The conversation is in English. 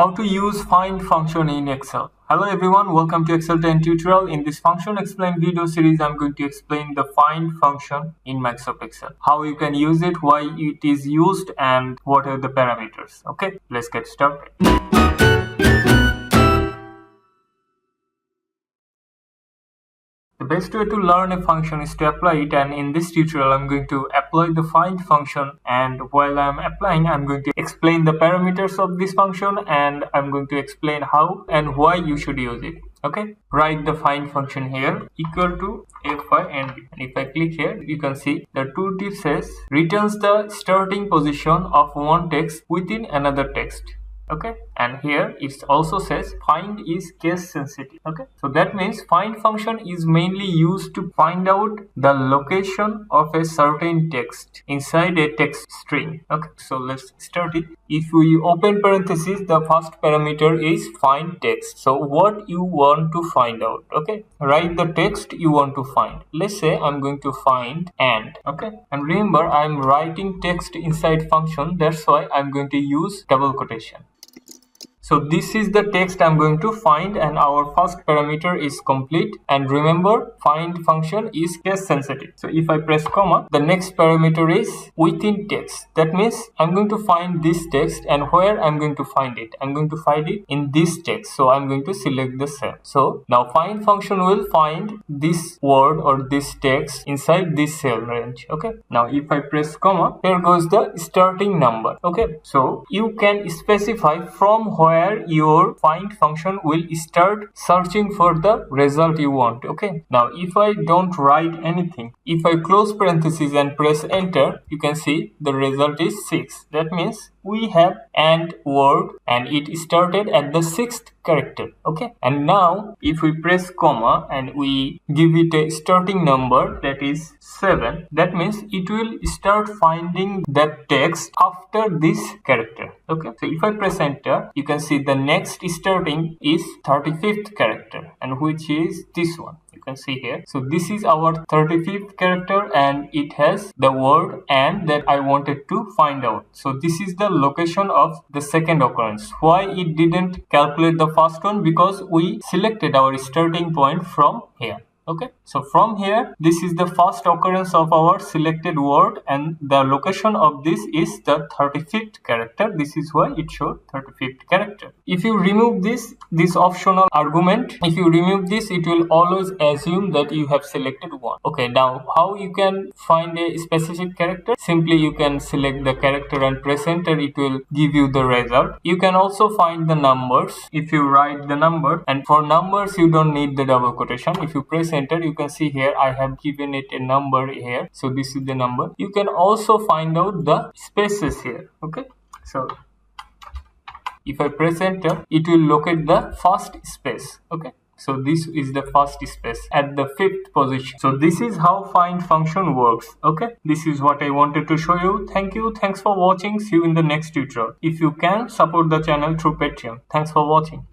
How to use find function in Excel. Hello everyone, welcome to Excel 10 tutorial. In this function explain video series, I'm going to explain the find function in Microsoft Excel. How you can use it, why it is used, and what are the parameters. Okay, let's get started. The best way to learn a function is to apply it, and in this tutorial I'm going to apply the find function, and while I'm applying I'm going to explain the parameters of this function and I'm going to explain how and why you should use it. Okay, write the find function here equal to fi and b, and if I click here you can see the tooltip says returns the starting position of one text within another text. Okay, and here it also says find is case sensitive. Okay, so that means find function is mainly used to find out the location of a certain text inside a text string. Okay, so let's start it. If we open parentheses, the first parameter is find text. So what you want to find out? Okay, write the text you want to find. Let's say I'm going to find and. Okay, and remember I'm writing text inside function, that's why I'm going to use double quotation. So this is the text I'm going to find, and our first parameter is complete. And remember, find function is case sensitive. So if I press comma, the next parameter is within text. That means I'm going to find this text, and where I'm going to find it? I'm going to find it in this text. So I'm going to select the cell. So now find function will find this word or this text inside this cell range. Okay. Now if I press comma, here goes the starting number. Okay. So you can specify from where your find function will start searching for the result you want. Okay, now if I don't write anything, if I close parentheses and press enter, you can see the result is 6. That means we have and word and it started at the 6th character. Okay, and now if we press comma and we give it a starting number, that is 7, that means it will start finding that text after this character. Okay, so if I press enter, you can see the next starting is 35th character, and which is this one. You can see here. So this is our 35th character and it has the word and that I wanted to find out. So this is the location of the second occurrence. Why it didn't calculate the first one? Because we selected our starting point from here. Okay, so from here this is the first occurrence of our selected word and the location of this is the 35th character. This is why it showed 35th character. If you remove this optional argument, if you remove this, it will always assume that you have selected one. Okay, now how you can find a specific character? Simply you can select the character and press enter, it will give you the result. You can also find the numbers if you write the number, and for numbers you don't need the double quotation. If you press enter, you can see here I have given it a number here, so this is the number. You can also find out the spaces here. Okay, so if I press enter, it will locate the first space. Okay, so this is the first space at the 5th position. So this is how find function works. Okay, this is what I wanted to show you. Thank you, thanks for watching. See you in the next tutorial. If you can, support the channel through Patreon. Thanks for watching.